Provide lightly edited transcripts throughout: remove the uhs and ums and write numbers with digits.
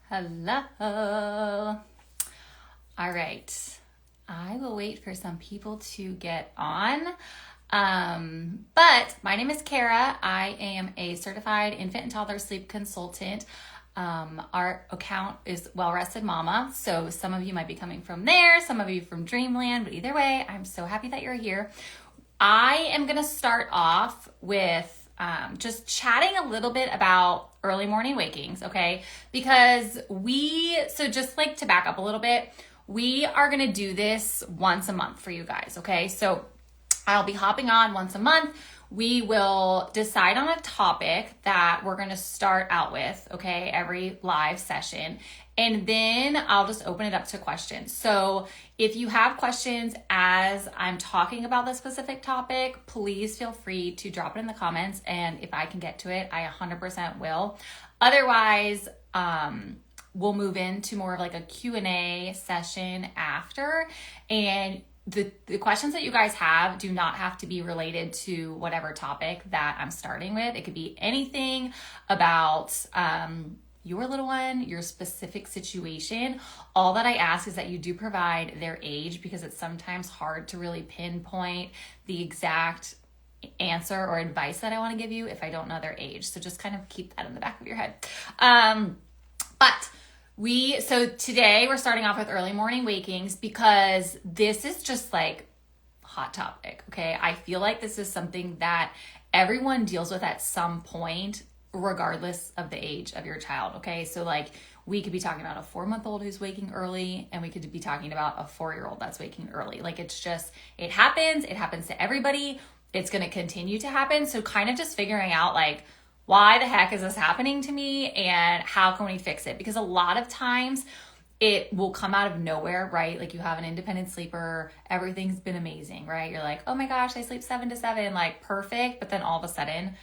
Hello. All right. I will wait for some people to get on. But my name is Cara. I am a certified infant and toddler sleep consultant. Our account is Well Rested Mama. So some of you might be coming from there, some of you from Dreamland, but either way, I'm so happy that you're here. I am going to start off with just chatting a little bit about early morning wakings, okay? Because so just like to back up a little bit, we are going to do this once a month for you guys, okay? So I'll be hopping on once a month. We will decide on a topic that we're going to start out with, okay, every live session. And then I'll just open it up to questions. So if you have questions as I'm talking about the specific topic, please feel free to drop it in the comments. And if I can get to it, I 100% will. Otherwise, we'll move into more of like a Q&A session after. And the questions that you guys have do not have to be related to whatever topic that I'm starting with. It could be anything about your little one, your specific situation. All that I ask is that you do provide their age, because it's sometimes hard to really pinpoint the exact answer or advice that I want to give you if I don't know their age. So just kind of keep that in the back of your head. So today we're starting off with early morning wakings because this is just like hot topic, okay? I feel like this is something that everyone deals with at some point, regardless of the age of your child, okay? So like we could be talking about a 4-month-old who's waking early, and we could be talking about a 4-year-old that's waking early. Like it happens to everybody. It's going to continue to happen. So kind of just figuring out like, why the heck is this happening to me and how can we fix it? Because a lot of times it will come out of nowhere, right? Like you have an independent sleeper, everything's been amazing, right? You're like, oh my gosh, I sleep 7 to 7, like perfect. But then all of a sudden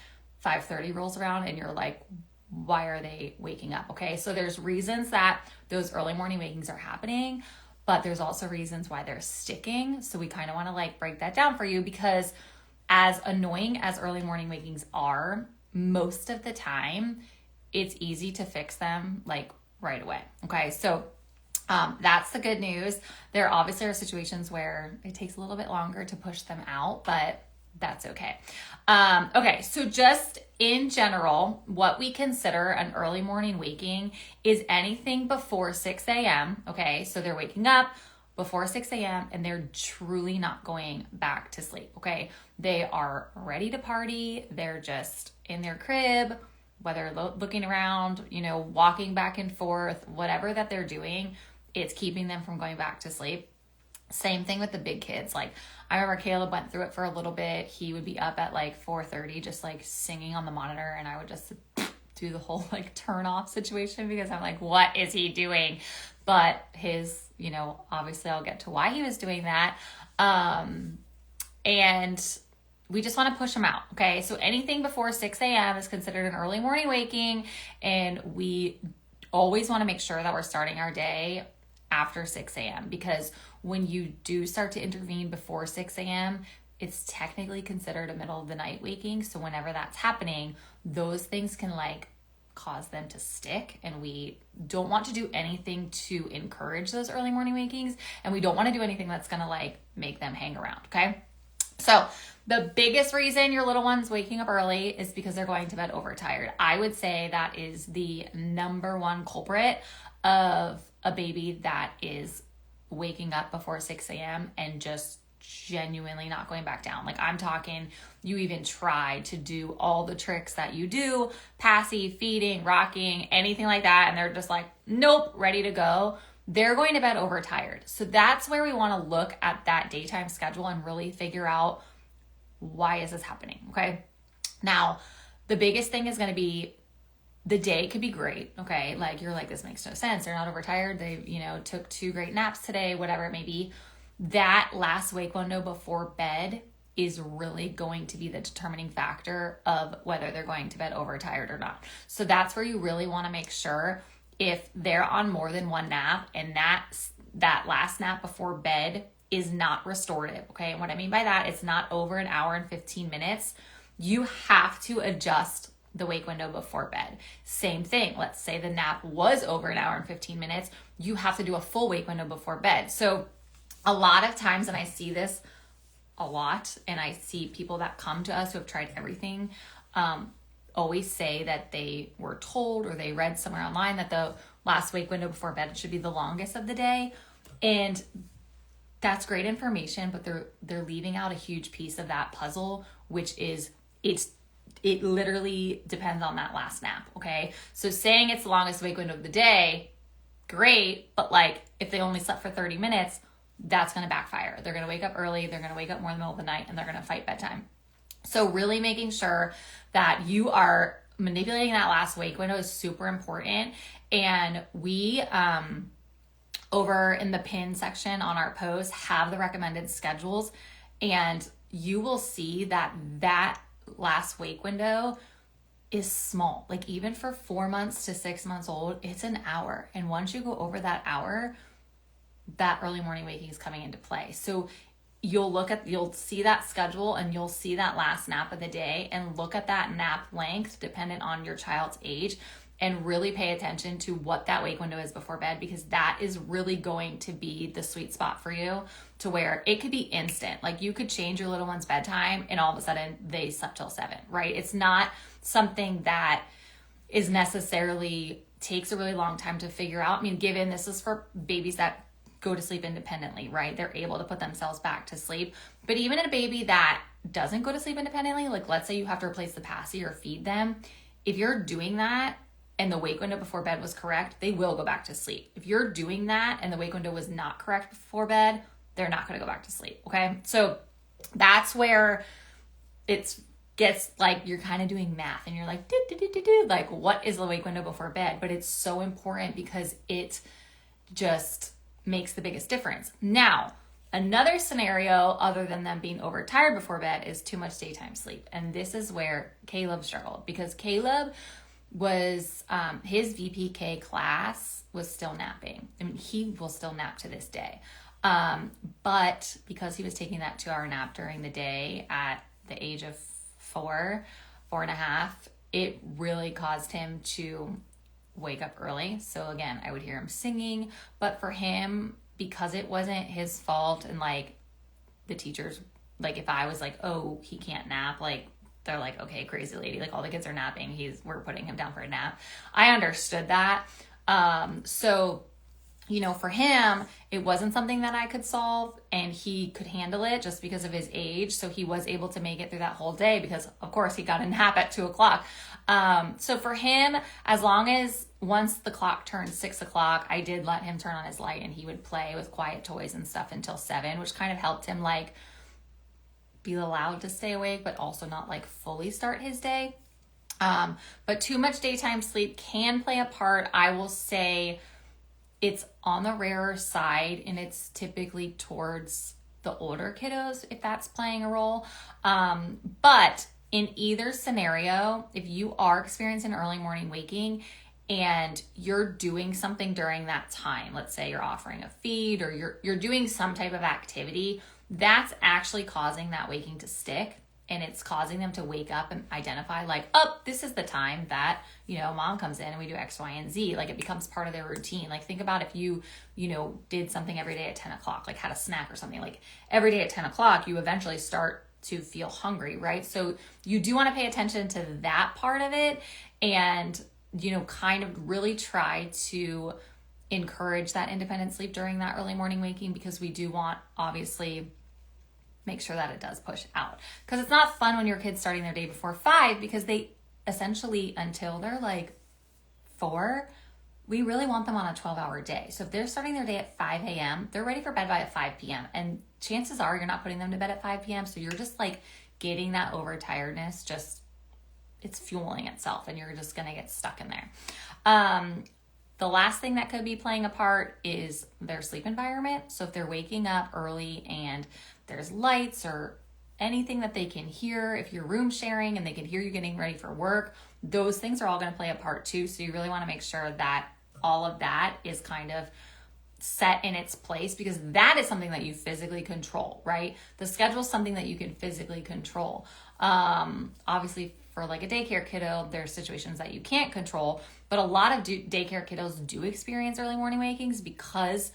5:30 rolls around and you're like, why are they waking up? Okay. So there's reasons that those early morning wakings are happening, but there's also reasons why they're sticking. So we kind of want to like break that down for you, because as annoying as early morning wakings are, most of the time it's easy to fix them like right away. Okay. So that's the good news. There obviously are situations where it takes a little bit longer to push them out, but that's okay. Okay. So just in general, what we consider an early morning waking is anything before 6 a.m. Okay. So they're waking up before 6 a.m. and they're truly not going back to sleep. Okay. They are ready to party. They're just in their crib, whether looking around, walking back and forth, whatever that they're doing, it's keeping them from going back to sleep. Same thing with the big kids. Like I remember Caleb went through it for a little bit. He would be up at like 4:30, just like singing on the monitor. And I would just do the whole like turn off situation, because I'm like, what is he doing? But obviously I'll get to why he was doing that. And we just want to push them out. Okay. So anything before 6 a.m. is considered an early morning waking. And we always want to make sure that we're starting our day after 6 a.m. because when you do start to intervene before 6 a.m., it's technically considered a middle of the night waking. So whenever that's happening, those things can like cause them to stick, and we don't want to do anything to encourage those early morning wakings, and we don't want to do anything that's going to like make them hang around. Okay. So the biggest reason your little one's waking up early is because they're going to bed overtired. I would say that is the number one culprit of a baby that is waking up before 6 a.m. and just genuinely not going back down. Like I'm talking, you even try to do all the tricks that you do, passy, feeding, rocking, anything like that, and they're just like, nope, ready to go. They're going to bed overtired. So that's where we want to look at that daytime schedule and really figure out, why is this happening? Okay. Now, the biggest thing is going to be the day could be great. Okay. Like you're like, this makes no sense. They're not overtired. They, took 2 great naps today, whatever it may be. That last wake window before bed is really going to be the determining factor of whether they're going to bed overtired or not. So that's where you really want to make sure, if they're on more than one nap and that last nap before bed is not restorative. Okay. And what I mean by that, it's not over an hour and 15 minutes. You have to adjust the wake window before bed. Same thing. Let's say the nap was over an hour and 15 minutes. You have to do a full wake window before bed. So a lot of times, and I see this a lot, and I see people that come to us who have tried everything, always say that they were told or they read somewhere online that the last wake window before bed should be the longest of the day. And that's great information, but they're leaving out a huge piece of that puzzle, which is it literally depends on that last nap, okay? So saying it's the longest wake window of the day, great, but like if they only slept for 30 minutes, that's going to backfire. They're going to wake up early, they're going to wake up more in the middle of the night, and they're going to fight bedtime. So really making sure that you are manipulating that last wake window is super important. And we, over in the pin section on our post, have the recommended schedules, and you will see that last wake window is small. Like even for 4 months to 6 months old, it's an hour. And once you go over that hour, that early morning waking is coming into play. So you'll see that schedule and you'll see that last nap of the day and look at that nap length dependent on your child's age and really pay attention to what that wake window is before bed, because that is really going to be the sweet spot for you, to where it could be instant. Like you could change your little one's bedtime and all of a sudden they slept till 7, right? It's not something that is necessarily takes a really long time to figure out. I mean, given this is for babies that go to sleep independently, right? They're able to put themselves back to sleep. But even in a baby that doesn't go to sleep independently, like let's say you have to replace the passy or feed them, if you're doing that and the wake window before bed was correct, they will go back to sleep. If you're doing that and the wake window was not correct before bed, they're not going to go back to sleep, okay? So that's where it gets like you're kind of doing math and you're like, like what is the wake window before bed? But it's so important because it just makes the biggest difference. Now, another scenario other than them being overtired before bed is too much daytime sleep. And this is where Caleb struggled, because Caleb was, his VPK class was still napping. I mean, he will still nap to this day. But because he was taking that 2-hour nap during the day at the age of 4.5, it really caused him to wake up early. So again, I would hear him singing, but for him, because it wasn't his fault, and like the teachers, like if I was like, oh, he can't nap, like they're like, okay, crazy lady, like all the kids are napping, we're putting him down for a nap. I understood that. So, you know, for him, it wasn't something that I could solve, and he could handle it just because of his age. So he was able to make it through that whole day because of course he got a nap at 2:00. So for him, as long as once the clock turned 6:00, I did let him turn on his light and he would play with quiet toys and stuff until 7, which kind of helped him like be allowed to stay awake, but also not like fully start his day. But too much daytime sleep can play a part. I will say it's on the rarer side, and it's typically towards the older kiddos if that's playing a role. But in either scenario, if you are experiencing early morning waking and you're doing something during that time, let's say you're offering a feed or you're doing some type of activity, that's actually causing that waking to stick. And it's causing them to wake up and identify like, oh, this is the time that, you know, mom comes in and we do X, Y, and Z. Like it becomes part of their routine. Like think about if you know, did something every day at 10:00, like had a snack or something, like every day at 10:00, you eventually start to feel hungry, right? So you do want to pay attention to that part of it and, you know, kind of really try to encourage that independent sleep during that early morning waking, because we do want, obviously, make sure that it does push out. Because it's not fun when your kid's starting their day before 5, because they essentially, until they're like 4, we really want them on a 12-hour day. So if they're starting their day at 5 a.m., they're ready for bed by at 5 p.m. And chances are you're not putting them to bed at 5 p.m. So you're just like getting that overtiredness, just it's fueling itself and you're just going to get stuck in there. The last thing that could be playing a part is their sleep environment. So if they're waking up early and there's lights or anything that they can hear, if you're room sharing and they can hear you getting ready for work, those things are all going to play a part too. So you really want to make sure that all of that is kind of set in its place, because that is something that you physically control, right? The schedule is something that you can physically control. Obviously for like a daycare kiddo, there's situations that you can't control, but a lot of daycare kiddos do experience early morning wakings because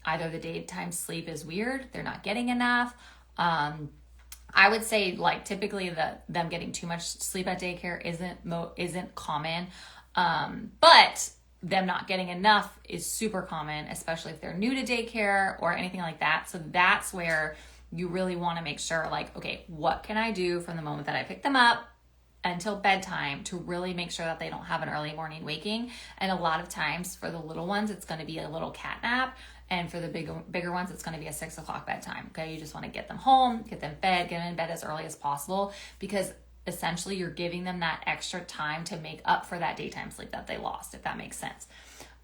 either the daytime sleep is weird, they're not getting enough. I would say like typically them getting too much sleep at daycare isn't common. But them not getting enough is super common, especially if they're new to daycare or anything like that. So that's where you really want to make sure like, okay, what can I do from the moment that I pick them up until bedtime to really make sure that they don't have an early morning waking? And a lot of times for the little ones, it's going to be a little cat nap. And for the bigger ones, it's going to be a 6 o'clock bedtime. Okay. You just want to get them home, get them fed, get them in bed as early as possible, because essentially you're giving them that extra time to make up for that daytime sleep that they lost, if that makes sense.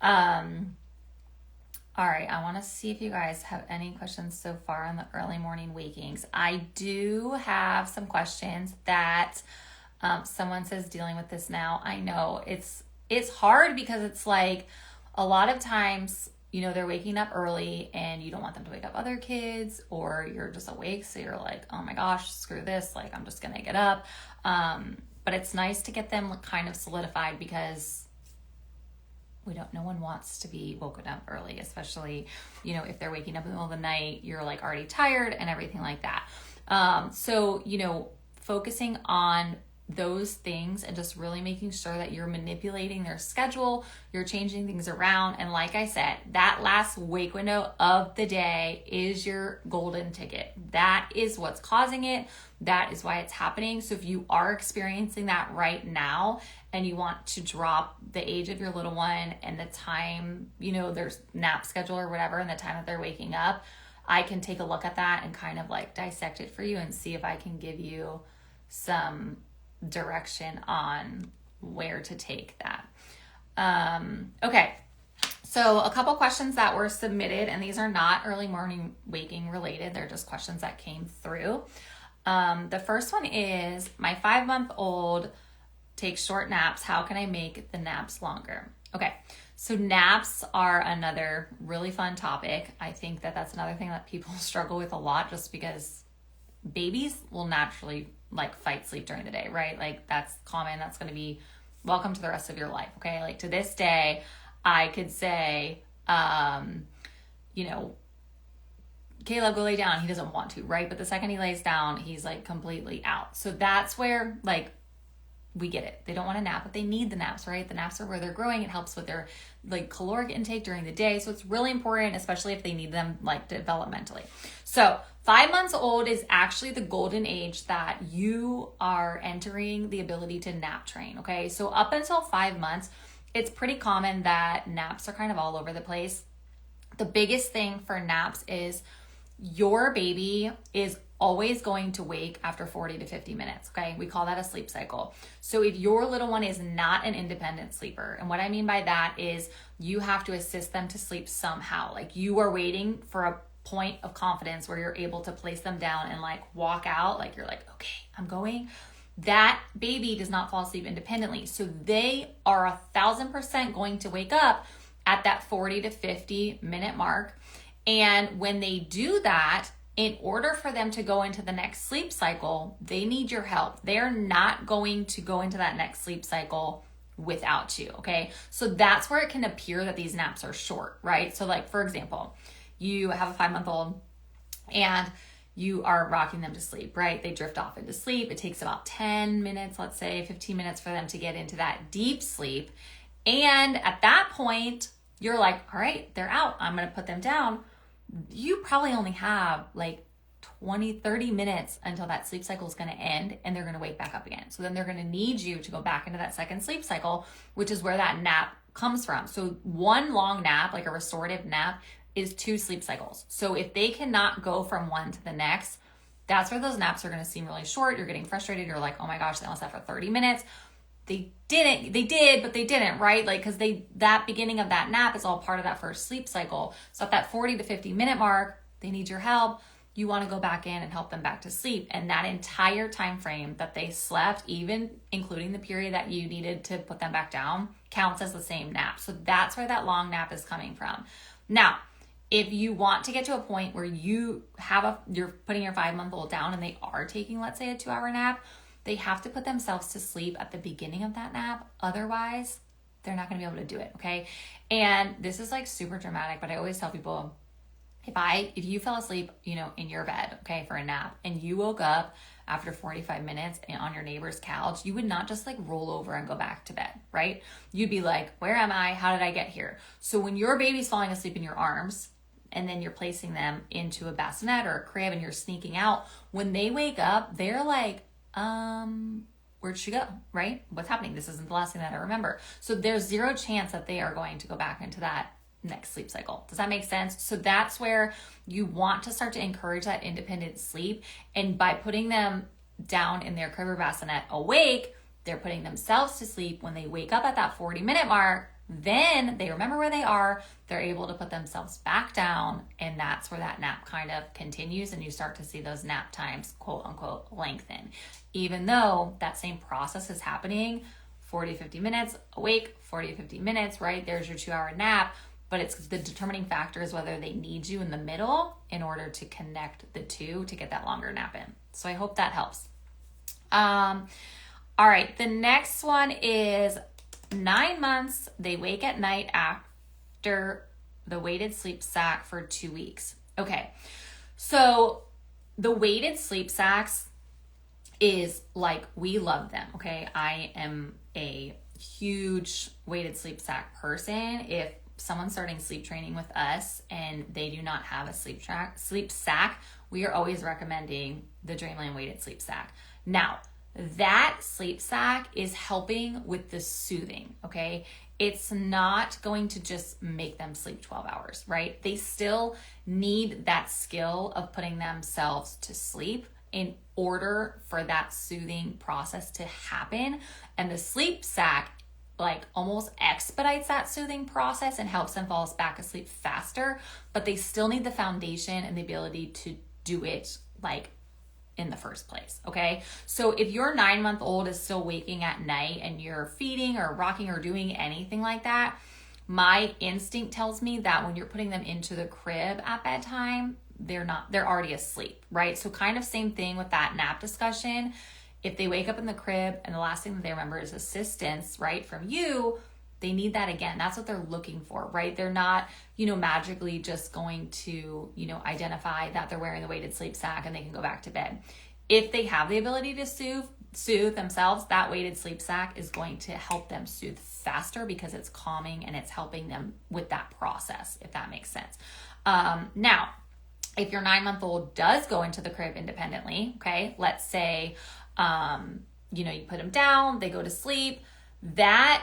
All right. I want to see if you guys have any questions so far on the early morning wakings. I do have some questions that someone says dealing with this now. I know it's hard because it's like a lot of times, they're waking up early and you don't want them to wake up other kids, or you're just awake. So you're like, oh my gosh, screw this. Like, I'm just going to get up. But it's nice to get them kind of solidified because no one wants to be woken up early, especially, if they're waking up in the middle of the night, you're like already tired and everything like that. So, focusing on those things and just really making sure that you're manipulating their schedule, you're changing things around. And like I said, that last wake window of the day is your golden ticket. That is what's causing it. That is why it's happening. So if you are experiencing that right now and you want to drop the age of your little one and the time, their nap schedule or whatever, and the time that they're waking up, I can take a look at that and kind of like dissect it for you and see if I can give you some direction on where to take that. Okay. So a couple questions that were submitted, and these are not early morning waking related. They're just questions that came through. The first one is, my 5-month-old takes short naps. How can I make the naps longer? Okay. So naps are another really fun topic. I think that that's another thing that people struggle with a lot, just because babies will naturally like fight sleep during the day, right? Like that's common. That's going to be welcome to the rest of your life. Okay. Like to this day, I could say, Caleb, go lay down. He doesn't want to, right? But the second he lays down, he's like completely out. So that's where like we get it. They don't want to nap, but they need the naps, right? The naps are where they're growing. It helps with their like caloric intake during the day. So it's really important, especially if they need them like developmentally. So 5 months old is actually the golden age that you are entering the ability to nap train. Okay. So up until 5 months, it's pretty common that naps are kind of all over the place. The biggest thing for naps is your baby is always going to wake after 40 to 50 minutes. Okay. We call that a sleep cycle. So if your little one is not an independent sleeper, and what I mean by that is you have to assist them to sleep somehow. Like you are waiting for a point of confidence where you're able to place them down and like walk out. Like you're like, okay, I'm going. That baby does not fall asleep independently. So they are 1,000% going to wake up at that 40 to 50 minute mark. And when they do that, in order for them to go into the next sleep cycle, they need your help. They're not going to go into that next sleep cycle without you, okay? So that's where it can appear that these naps are short, right? So like, for example, you have a 5-month-old and you are rocking them to sleep, right? They drift off into sleep. It takes about 10 minutes, let's say 15 minutes for them to get into that deep sleep. And at that point, you're like, all right, they're out. I'm going to put them down. You probably only have like 20, 30 minutes until that sleep cycle is going to end and they're going to wake back up again. So then they're going to need you to go back into that second sleep cycle, which is where that nap comes from. So one long nap, like a restorative nap, is 2 sleep cycles. So if they cannot go from one to the next, that's where those naps are going to seem really short. You're getting frustrated. You're like, oh my gosh, they only slept for 30 minutes. They did, but they didn't, right? Like, cause that beginning of that nap is all part of that first sleep cycle. So at that 40 to 50 minute mark, they need your help. You want to go back in and help them back to sleep. And that entire time frame that they slept, even including the period that you needed to put them back down, counts as the same nap. So that's where that long nap is coming from. Now, if you want to get to a point where you're putting your 5-month-old down and they are taking, let's say, a 2-hour nap, they have to put themselves to sleep at the beginning of that nap. Otherwise, they're not going to be able to do it, okay? And this is like super dramatic, but I always tell people, if you fell asleep, in your bed, okay, for a nap, and you woke up after 45 minutes on your neighbor's couch, you would not just like roll over and go back to bed, right? You'd be like, where am I? How did I get here? So when your baby's falling asleep in your arms, and then you're placing them into a bassinet or a crib and you're sneaking out, when they wake up, they're like, where'd she go, right? What's happening? This isn't the last thing that I remember. So there's zero chance that they are going to go back into that next sleep cycle. Does that make sense? So that's where you want to start to encourage that independent sleep. And by putting them down in their crib or bassinet awake, they're putting themselves to sleep. When they wake up at that 40-minute mark, then they remember where they are, they're able to put themselves back down, and that's where that nap kind of continues, and you start to see those nap times, quote unquote, lengthen. Even though that same process is happening, 40, 50 minutes awake, 40, 50 minutes, right? There's your 2-hour nap, but it's the determining factor is whether they need you in the middle in order to connect the two to get that longer nap in. So I hope that helps. All right, the next one is 9 months, they wake at night after the weighted sleep sack for 2 weeks. Okay, so the weighted sleep sacks is like, we love them, okay? I am a huge weighted sleep sack person. If someone's starting sleep training with us and they do not have a sleep sack, we are always recommending the Dreamland weighted sleep sack. Now, that sleep sack is helping with the soothing, okay? It's not going to just make them sleep 12 hours, right? They still need that skill of putting themselves to sleep in order for that soothing process to happen. And the sleep sack like almost expedites that soothing process and helps them fall back asleep faster, but they still need the foundation and the ability to do it like in the first place, okay? So if your 9-month-old is still waking at night and you're feeding or rocking or doing anything like that, my instinct tells me that when you're putting them into the crib at bedtime, they're already asleep, right? So kind of same thing with that nap discussion. If they wake up in the crib and the last thing that they remember is assistance, right, from you, they need that again. That's what they're looking for, right? They're not, magically just going to, identify that they're wearing the weighted sleep sack and they can go back to bed. If they have the ability to soothe themselves, that weighted sleep sack is going to help them soothe faster because it's calming and it's helping them with that process, if that makes sense. Now, if your 9-month-old does go into the crib independently, okay, let's say, you put them down, they go to sleep, that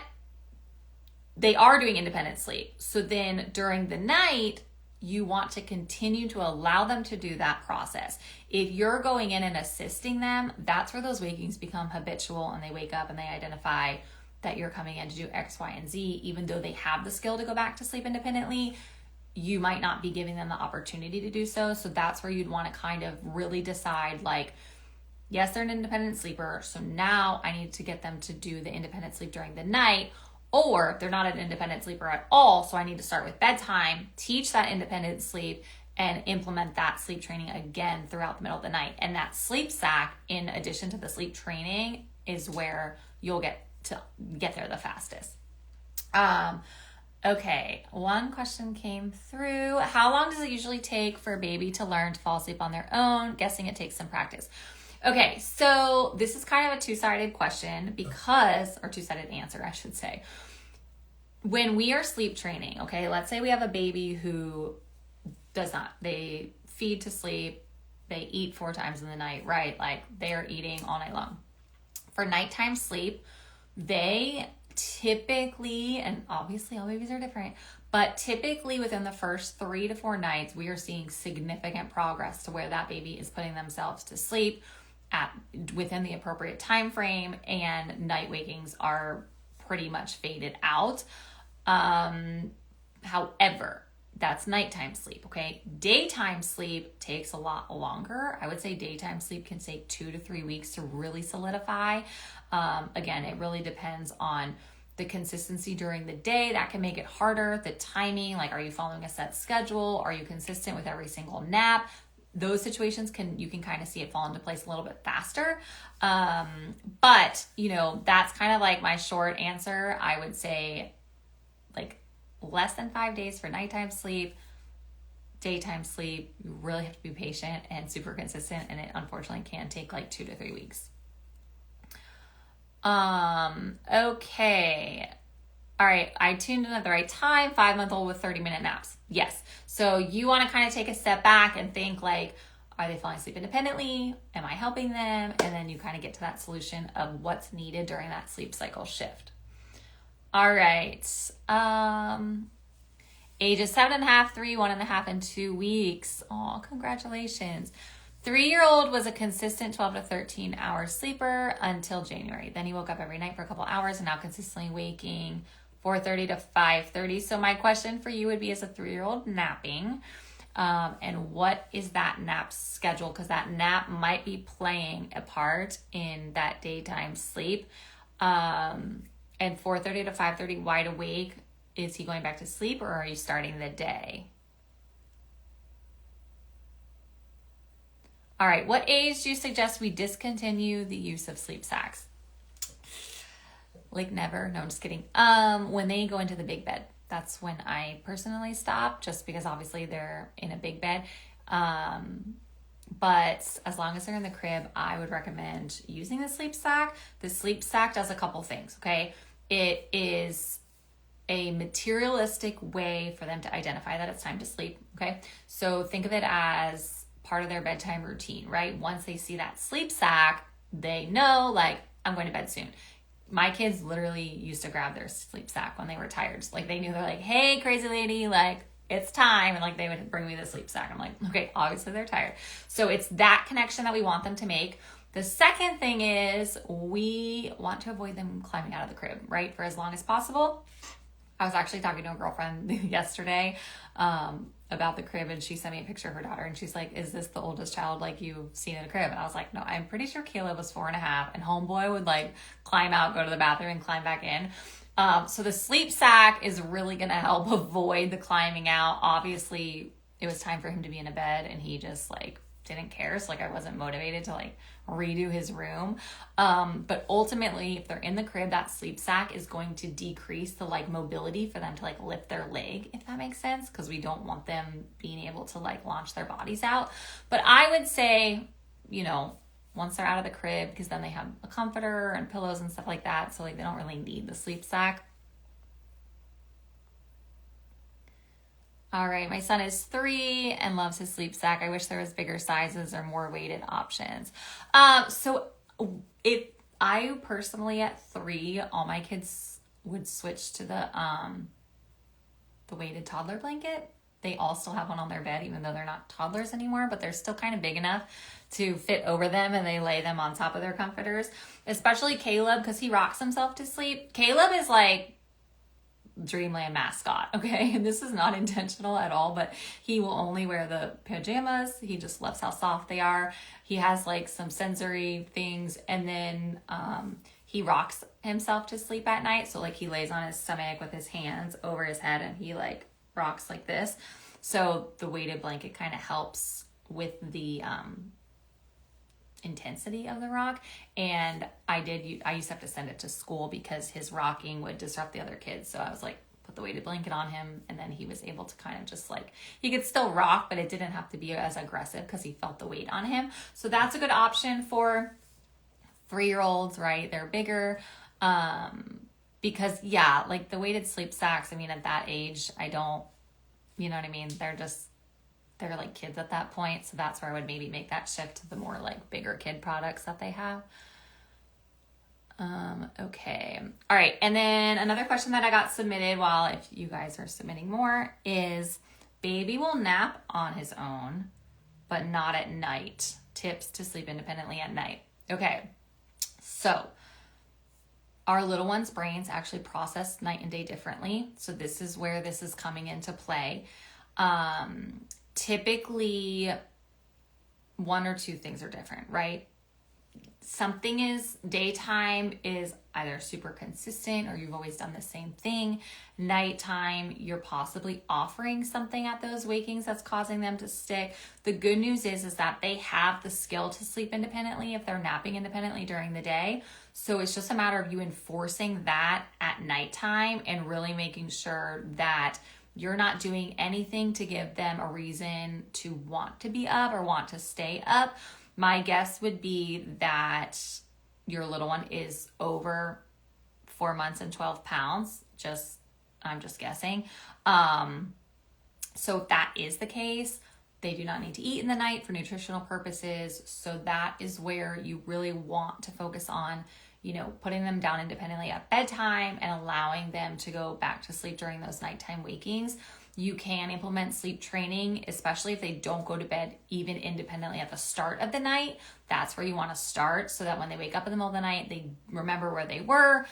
they are doing independent sleep. So then during the night, you want to continue to allow them to do that process. If you're going in and assisting them, that's where those wakings become habitual and they wake up and they identify that you're coming in to do X, Y, and Z. Even though they have the skill to go back to sleep independently, you might not be giving them the opportunity to do so. So that's where you'd want to kind of really decide like, yes, they're an independent sleeper. So now I need to get them to do the independent sleep during the night. Or they're not an independent sleeper at all, so I need to start with bedtime, teach that independent sleep, and implement that sleep training again throughout the middle of the night. And that sleep sack, in addition to the sleep training, is where you'll get there the fastest. Okay, one question came through. How long does it usually take for a baby to learn to fall asleep on their own? Guessing it takes some practice. Okay, so this is kind of a two-sided question or two-sided answer, I should say. When we are sleep training, okay, let's say we have a baby who does not. They feed to sleep, they eat 4 times in the night, right? Like they're eating all night long. For nighttime sleep, they typically, and obviously all babies are different, but typically within the first 3 to 4 nights, we are seeing significant progress to where that baby is putting themselves to sleep within the appropriate time frame, and night wakings are pretty much faded out. However, that's nighttime sleep, okay? Daytime sleep takes a lot longer. I would say daytime sleep can take 2 to 3 weeks to really solidify. Again, it really depends on the consistency during the day. That can make it harder. The timing, like, are you following a set schedule? Are you consistent with every single nap? those situations you can kind of see it fall into place a little bit faster. But that's kind of like my short answer. I would say like less than 5 days for nighttime sleep. Daytime sleep, you really have to be patient and super consistent, and it unfortunately can take like 2 to 3 weeks. Okay. All right, I tuned in at the right time, 5-month-old with 30-minute naps. Yes. So you want to kind of take a step back and think like, are they falling asleep independently? Am I helping them? And then you kind of get to that solution of what's needed during that sleep cycle shift. All right. Ages 7.5, 3, 1.5, and 2 weeks. Oh, congratulations. 3-year-old was a consistent 12 to 13 hour sleeper until January. Then he woke up every night for a couple hours and now consistently waking 4:30 to 5:30. So my question for you would be, as a 3-year-old napping, and what is that nap schedule? Because that nap might be playing a part in that daytime sleep. And 4:30 to 5:30 wide awake, is he going back to sleep, or are you starting the day? All right, what age do you suggest we discontinue the use of sleep sacks? Like never. No, I'm just kidding. When they go into the big bed, that's when I personally stop, just because obviously they're in a big bed. But as long as they're in the crib, I would recommend using the sleep sack. The sleep sack does a couple things, okay? It is a materialistic way for them to identify that it's time to sleep, okay? So think of it as part of their bedtime routine, right? Once they see that sleep sack, they know, like, I'm going to bed soon. My kids literally used to grab their sleep sack when they were tired. Like, they knew, they're like, hey, crazy lady, like, it's time. And like, they would bring me the sleep sack. I'm like, okay, obviously they're tired. So it's that connection that we want them to make. The second thing is we want to avoid them climbing out of the crib, right? For as long as possible. I was actually talking to a girlfriend yesterday about the crib, and she sent me a picture of her daughter, and she's like, is this the oldest child like you've seen in a crib? And I was like, no, I'm pretty sure Caleb was 4.5, and homeboy would like climb out, go to the bathroom, and climb back in. So the sleep sack is really going to help avoid the climbing out. Obviously, it was time for him to be in a bed, and he just like didn't care. So like, I wasn't motivated to like redo his room. But ultimately, if they're in the crib, that sleep sack is going to decrease the like mobility for them to like lift their leg, if that makes sense, because we don't want them being able to like launch their bodies out. But I would say, once they're out of the crib, because then they have a comforter and pillows and stuff like that, so like they don't really need the sleep sack. All right, my son is 3 and loves his sleep sack. I wish there was bigger sizes or more weighted options. So if I personally at 3, all my kids would switch to the weighted toddler blanket. They all still have one on their bed, even though they're not toddlers anymore, but they're still kind of big enough to fit over them, and they lay them on top of their comforters, especially Caleb, because he rocks himself to sleep. Caleb is like Dreamland mascot, okay? And this is not intentional at all, but he will only wear the pajamas. He just loves how soft they are. He has like some sensory things, and then he rocks himself to sleep at night. So like he lays on his stomach with his hands over his head, and he like rocks like this. So the weighted blanket kind of helps with the intensity of the rock. And I used to have to send it to school because his rocking would disrupt the other kids. So I was like, put the weighted blanket on him, and then he was able to kind of just like, he could still rock, but it didn't have to be as aggressive because he felt the weight on him. So that's a good option for 3-year-olds, right? They're bigger. Because yeah, like the weighted sleep sacks, I mean, at that age, I don't, you know what I mean? They're like kids at that point. So that's where I would maybe make that shift to the more like bigger kid products that they have. Okay. All right. And then another question that I got submitted, if you guys are submitting more, is baby will nap on his own, but not at night. Tips to sleep independently at night. Okay. So our little one's brains actually process night and day differently. So this is where this is coming into play. Typically, one or two things are different, right? something is daytime is either super consistent or you've always done the same thing. Nighttime, you're possibly offering something at those wakings that's causing them to stick. The good news is that they have the skill to sleep independently if they're napping independently during the day. So it's just a matter of you enforcing that at nighttime and really making sure that you're not doing anything to give them a reason to want to be up or want to stay up. My guess would be that your little one is over 4 months and 12 pounds. I'm just guessing. So if that is the case, they do not need to eat in the night for nutritional purposes. So that is where you really want to focus on, putting them down independently at bedtime and allowing them to go back to sleep during those nighttime wakings. You can implement sleep training, especially if they don't go to bed even independently at the start of the night. That's where you want to start so that when they wake up in the middle of the night, they remember where they were.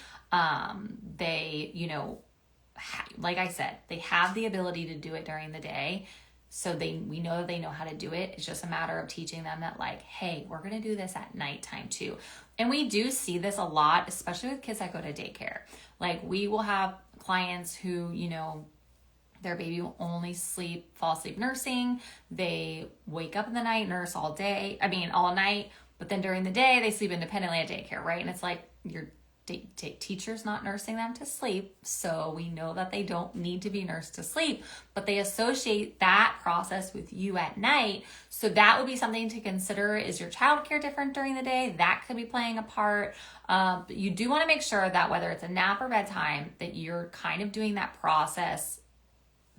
Like I said, they have the ability to do it during the day. So we know that they know how to do it. It's just a matter of teaching them that hey, we're going to do this at nighttime too. And we do see this a lot, especially with kids that go to daycare. We will have clients who, their baby will only fall asleep nursing. They wake up in the night, nurse all night, but then during the day, they sleep independently at daycare, right? And it's your teacher's not nursing them to sleep. So we know that they don't need to be nursed to sleep, but they associate that process with you at night. So that would be something to consider. Is your childcare different during the day? That could be playing a part. But you do want to make sure that whether it's a nap or bedtime, that you're kind of doing that process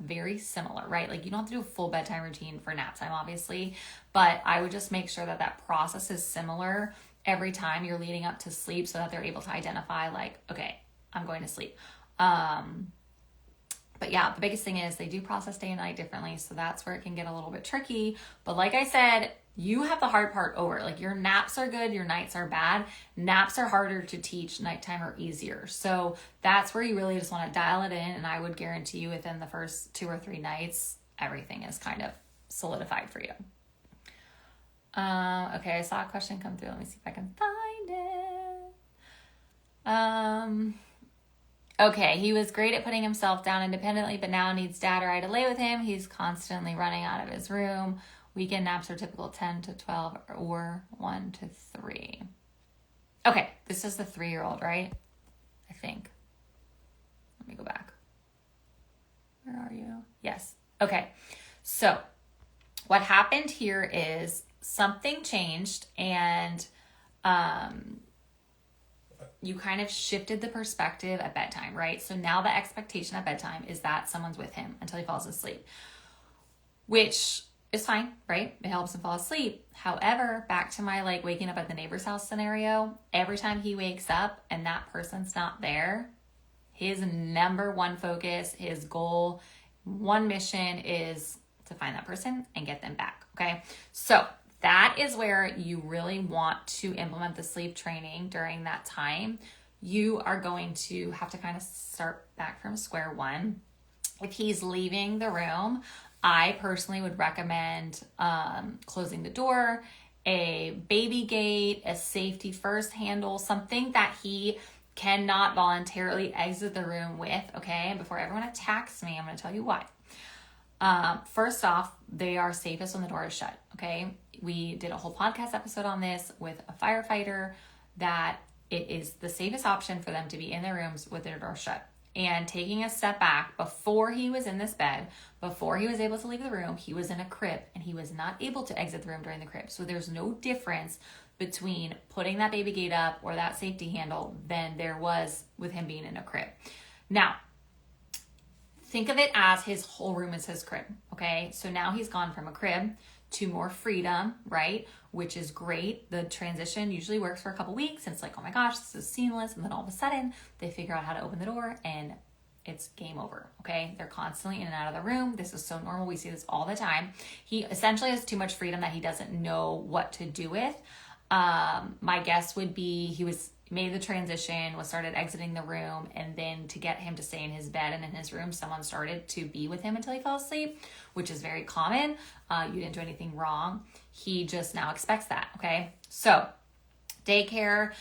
very similar, right? You don't have to do a full bedtime routine for nap time, obviously, but I would just make sure that process is similar every time you're leading up to sleep so that they're able to identify okay, I'm going to sleep. But yeah, the biggest thing is they do process day and night differently. So that's where it can get a little bit tricky. But like I said, you have the hard part over. Your naps are good, your nights are bad. Naps are harder to teach, nighttime are easier. So that's where you really just want to dial it in. And I would guarantee you within the first 2 or 3 nights, everything is kind of solidified for you. Okay, I saw a question come through. Let me see if I can find it. Okay, he was great at putting himself down independently, but now needs dad or I to lay with him. He's constantly running out of his room. Weekend naps are typical 10 to 12 or 1 to 3. Okay, this is the 3-year-old, right? I think. Let me go back. Where are you? Yes. Okay, so what happened here is something changed and you kind of shifted the perspective at bedtime, right? So now the expectation at bedtime is that someone's with him until he falls asleep, which is fine, right? It helps him fall asleep. However, back to my waking up at the neighbor's house scenario, every time he wakes up and that person's not there, his number one focus, his goal, one mission is to find that person and get them back, okay? So that is where you really want to implement the sleep training during that time. You are going to have to kind of start back from square one. If he's leaving the room, I personally would recommend closing the door, a baby gate, a safety first handle, something that he cannot voluntarily exit the room with, okay? And before everyone attacks me, I'm going to tell you why. First off, they are safest when the door is shut, okay? We did a whole podcast episode on this with a firefighter that it is the safest option for them to be in their rooms with their door shut. And taking a step back, before he was in this bed, before he was able to leave the room, he was in a crib and he was not able to exit the room during the crib. So there's no difference between putting that baby gate up or that safety handle than there was with him being in a crib. Now, think of it as his whole room is his crib, okay? So now he's gone from a crib to more freedom, right? Which is great. The transition usually works for a couple weeks and it's oh my gosh, this is seamless. And then all of a sudden they figure out how to open the door and it's game over, okay? They're constantly in and out of the room. This is so normal. We see this all the time. He essentially has too much freedom that he doesn't know what to do with. My guess would be he made the transition, started exiting the room, and then to get him to stay in his bed and in his room, someone started to be with him until he fell asleep, which is very common. You didn't do anything wrong. He just now expects that, okay? So daycare.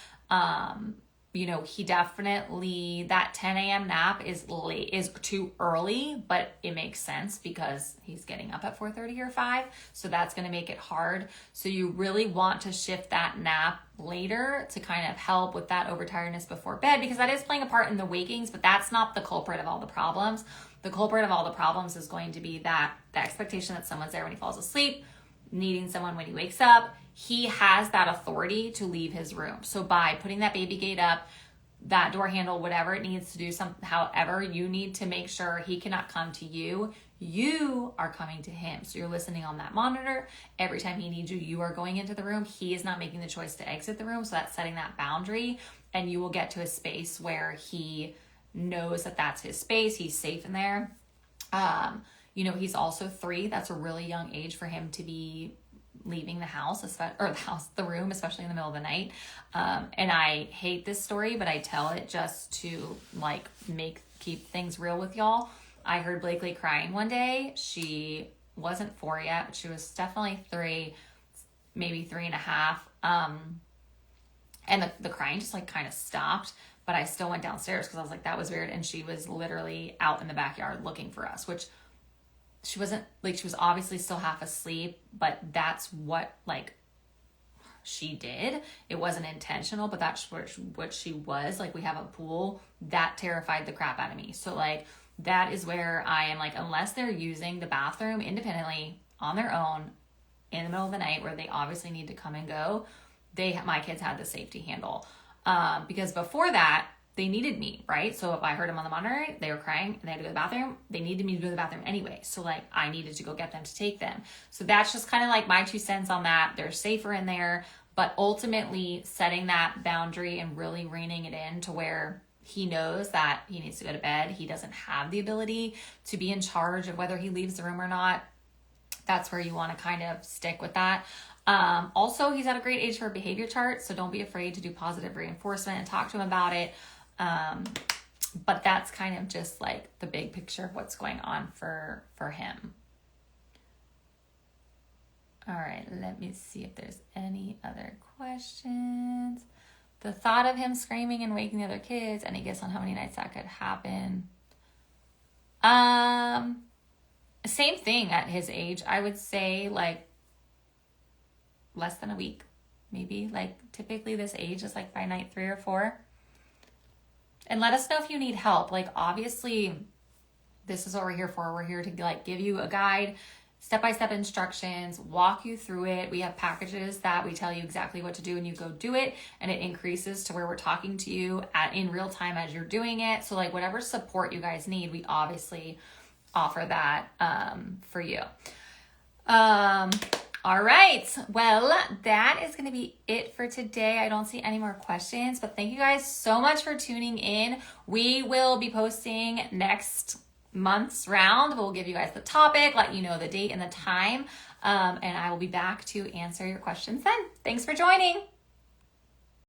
He definitely, that 10 a.m. nap is late, is too early, but it makes sense because he's getting up at 4:30 or 5. So that's going to make it hard. So you really want to shift that nap later to kind of help with that overtiredness before bed, because that is playing a part in the wakings, but that's not the culprit of all the problems. The culprit of all the problems is going to be that the expectation that someone's there when he falls asleep, needing someone when he wakes up. He has that authority to leave his room. So by putting that baby gate up, that door handle, whatever it needs to do, however you need to make sure he cannot come to you, you are coming to him. So you're listening on that monitor. Every time he needs you, you are going into the room. He is not making the choice to exit the room. So that's setting that boundary, and you will get to a space where he knows that that's his space. He's safe in there. He's also 3. That's a really young age for him to be leaving the room, especially in the middle of the night. And I hate this story, but I tell it just to keep things real with y'all. I heard Blakely crying one day. She wasn't 4 yet, but she was definitely 3, maybe 3.5. And the crying just kind of stopped, but I still went downstairs because I was like, that was weird. And she was literally out in the backyard looking for us, which she wasn't, she was obviously still half asleep, but that's what she did. It wasn't intentional, but that's what she was. We have a pool that terrified the crap out of me. So that is where I am unless they're using the bathroom independently on their own in the middle of the night where they obviously need to come and go, my kids had the safety handle. Because before that, they needed me, right? So if I heard them on the monitor, they were crying and they had to go to the bathroom, they needed me to go to the bathroom anyway. So I needed to go get them to take them. So that's just kind of my 2 cents on that. They're safer in there, but ultimately setting that boundary and really reining it in to where he knows that he needs to go to bed. He doesn't have the ability to be in charge of whether he leaves the room or not. That's where you want to kind of stick with that. Also, he's at a great age for a behavior chart, so don't be afraid to do positive reinforcement and talk to him about it. But that's kind of just the big picture of what's going on for him. All right, let me see if there's any other questions. The thought of him screaming and waking the other kids, any guess on how many nights that could happen? Same thing at his age. I would say less than a week, maybe. Typically this age is by night 3 or 4. And let us know if you need help. Obviously, this is what we're here for. We're here to give you a guide, step-by-step instructions, walk you through it. We have packages that we tell you exactly what to do and you go do it. And it increases to where we're talking to you in real time as you're doing it. So whatever support you guys need, we obviously offer that for you. All right. Well, that is going to be it for today. I don't see any more questions, but thank you guys so much for tuning in. We will be posting next month's round. We'll give you guys the topic, let you know the date and the time, and I will be back to answer your questions then. Thanks for joining.